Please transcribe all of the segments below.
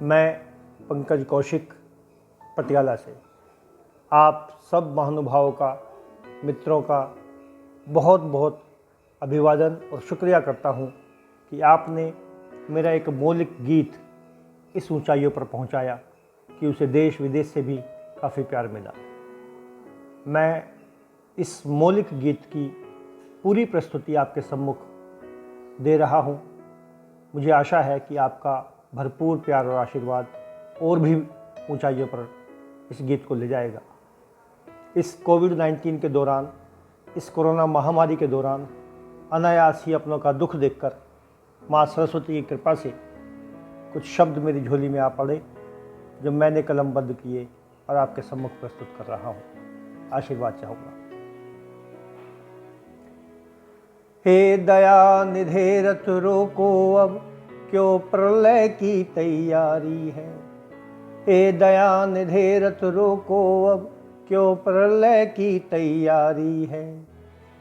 मैं पंकज कौशिक पटियाला से आप सब महानुभावों का, मित्रों का बहुत बहुत अभिवादन और शुक्रिया करता हूँ कि आपने मेरा एक मौलिक गीत इस ऊंचाइयों पर पहुँचाया कि उसे देश विदेश से भी काफ़ी प्यार मिला। मैं इस मौलिक गीत की पूरी प्रस्तुति आपके सम्मुख दे रहा हूँ। मुझे आशा है कि आपका भरपूर प्यार और आशीर्वाद और भी ऊंचाइयों पर इस गीत को ले जाएगा। इस कोविड-19 के दौरान, इस कोरोना महामारी के दौरान अनायास ही अपनों का दुख देखकर माँ सरस्वती की कृपा से कुछ शब्द मेरी झोली में आ पड़े जो मैंने कलमबंद किए और आपके सम्मुख प्रस्तुत कर रहा हूँ। आशीर्वाद चाहूँगा। हे दया निधे रथ रोको, अब क्यों प्रलय की तैयारी है। हे दया निधे रथ रोको, अब क्यों प्रलय की तैयारी है।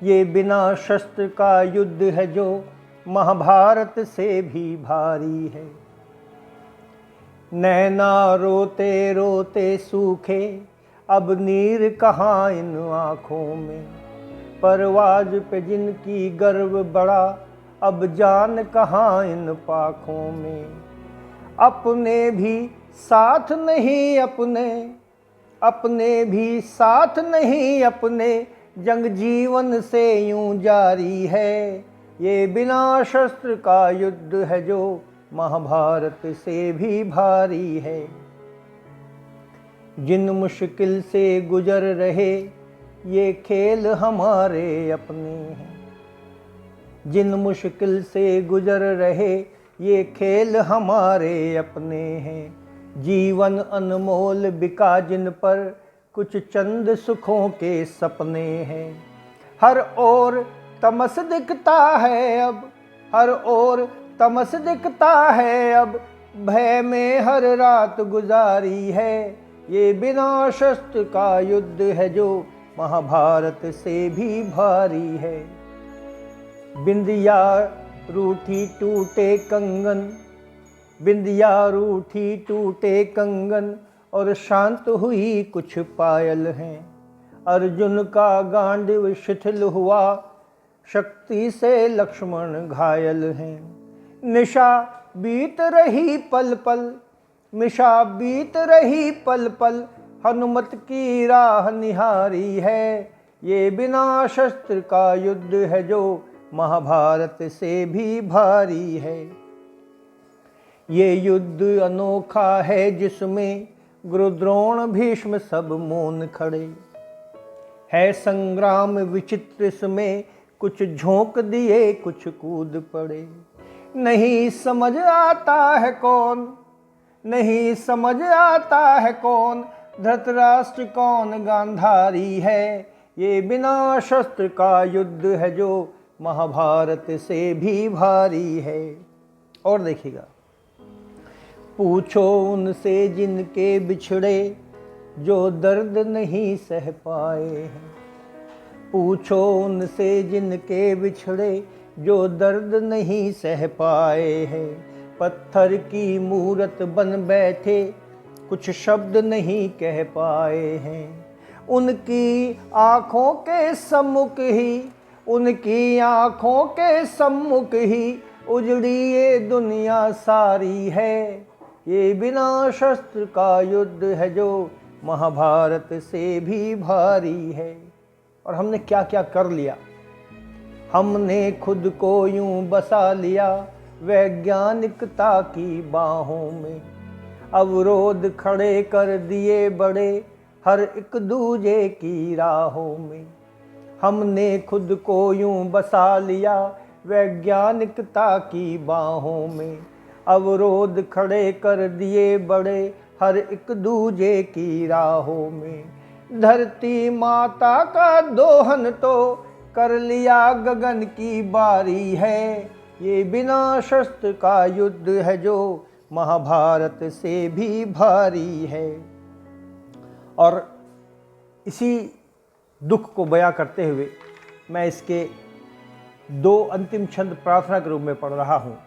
ये बिना शस्त्र का युद्ध है जो महाभारत से भी भारी है। नैना रोते रोते सूखे, अब नीर कहाँ इन आँखों में। परवाज पे जिनकी गर्व बड़ा, अब जान कहाँ इन पाखों में। अपने भी साथ नहीं अपने भी साथ नहीं अपने, जंग जीवन से यूं जारी है। ये बिना शस्त्र का युद्ध है जो महाभारत से भी भारी है। जिन मुश्किल से गुजर रहे, ये खेल हमारे अपने हैं। जिन मुश्किल से गुजर रहे, ये खेल हमारे अपने हैं। जीवन अनमोल बिका जिन पर, कुछ चंद सुखों के सपने हैं। हर ओर तमस दिखता है अब, हर ओर तमस दिखता है अब, भय में हर रात गुजारी है। ये बिना शस्त्र का युद्ध है जो महाभारत से भी भारी है। बिंदिया रूठी टूटे कंगन, बिंदिया रूठी टूटे कंगन, और शांत हुई कुछ पायल हैं। अर्जुन का गांडीव शिथिल हुआ, शक्ति से लक्ष्मण घायल हैं। निशा बीत रही पल पल, निशा बीत रही पल पल, हनुमत की राह निहारी है। ये बिना शस्त्र का युद्ध है जो महाभारत से भी भारी है। ये युद्ध अनोखा है जिसमें गुरु द्रोण भीष्म सब मौन खड़े। है संग्राम विचित्र इसमें, कुछ झोंक दिए कुछ कूद पड़े। नहीं समझ आता है कौन, नहीं समझ आता है कौन, धृतराष्ट्र कौन गांधारी है। ये बिना शस्त्र का युद्ध है जो महाभारत से भी भारी है। और देखिएगा, पूछो उनसे जिनके बिछड़े, जो दर्द नहीं सह पाए हैं। पूछो उनसे जिनके बिछड़े, जो दर्द नहीं सह पाए हैं। पत्थर की मूरत बन बैठे, कुछ शब्द नहीं कह पाए हैं। उनकी आँखों के सम्मुख ही, उनकी आँखों के सम्मुख ही उजड़ी ये दुनिया सारी है। ये बिना शस्त्र का युद्ध है जो महाभारत से भी भारी है। और हमने क्या क्या कर लिया। हमने खुद को यूं बसा लिया वैज्ञानिकता की बाहों में। अवरोध खड़े कर दिए बड़े, हर एक दूजे की राहों में। हमने खुद को यूं बसा लिया वैज्ञानिकता की बाहों में। अवरोध खड़े कर दिए बड़े, हर एक दूजे की राहों में। धरती माता का दोहन तो कर लिया गगन की बारी है। ये बिना शस्त्र का युद्ध है जो महाभारत से भी भारी है। और इसी दुख को बयां करते हुए मैं इसके दो अंतिम छंद प्रार्थना के रूप में पढ़ रहा हूँ।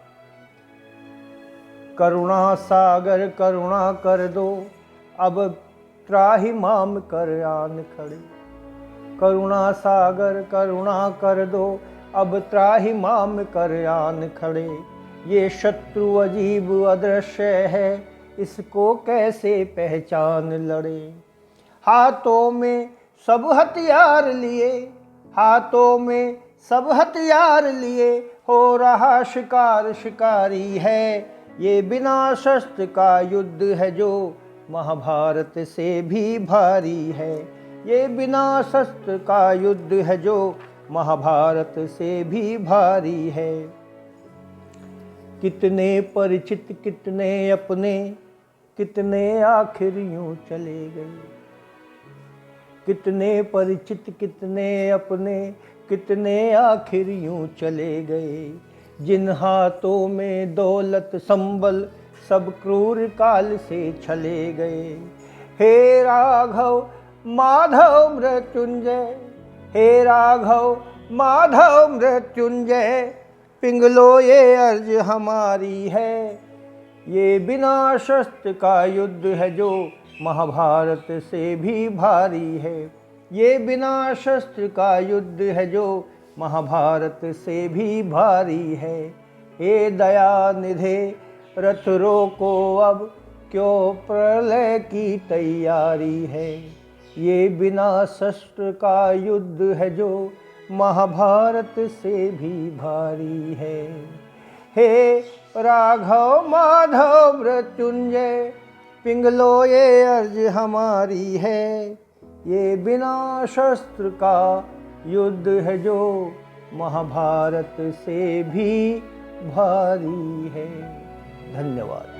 करुणा सागर करुणा कर दो, अब त्राहिमाम कर आन खड़े। करुणा सागर करुणा कर दो, अब त्राहिमाम कर आन खड़े। ये शत्रु अजीब अदृश्य है, इसको कैसे पहचान लड़े। हाथों में सब हथियार लिए, हाथों में सब हथियार लिए, हो रहा शिकार शिकारी है। ये बिना शस्त्र का युद्ध है जो महाभारत से भी भारी है। ये बिना शस्त्र का युद्ध है जो महाभारत से भी भारी है। कितने परिचित कितने अपने, कितने आखिर यूं चले गए। कितने परिचित कितने अपने, कितने आखिर यूं चले गए। जिन हाथों में दौलत संबल, सब क्रूर काल से छले गए। हे राघव माधव मृत्युंजय, हे राघव माधव मृत्युंजय, पिंगलो ये अर्ज हमारी है। ये बिना शस्त्र का युद्ध है जो महाभारत से भी भारी है। ये बिना शस्त्र का युद्ध है जो महाभारत से भी भारी है। हे दया निधे रथ रोको अब, क्यों प्रलय की तैयारी है। ये बिना शस्त्र का युद्ध है जो महाभारत से भी भारी है। हे राघव माधव मृत्युंजय, पिंगलो ये अर्ज हमारी है। ये बिना शस्त्र का युद्ध है जो महाभारत से भी भारी है। धन्यवाद।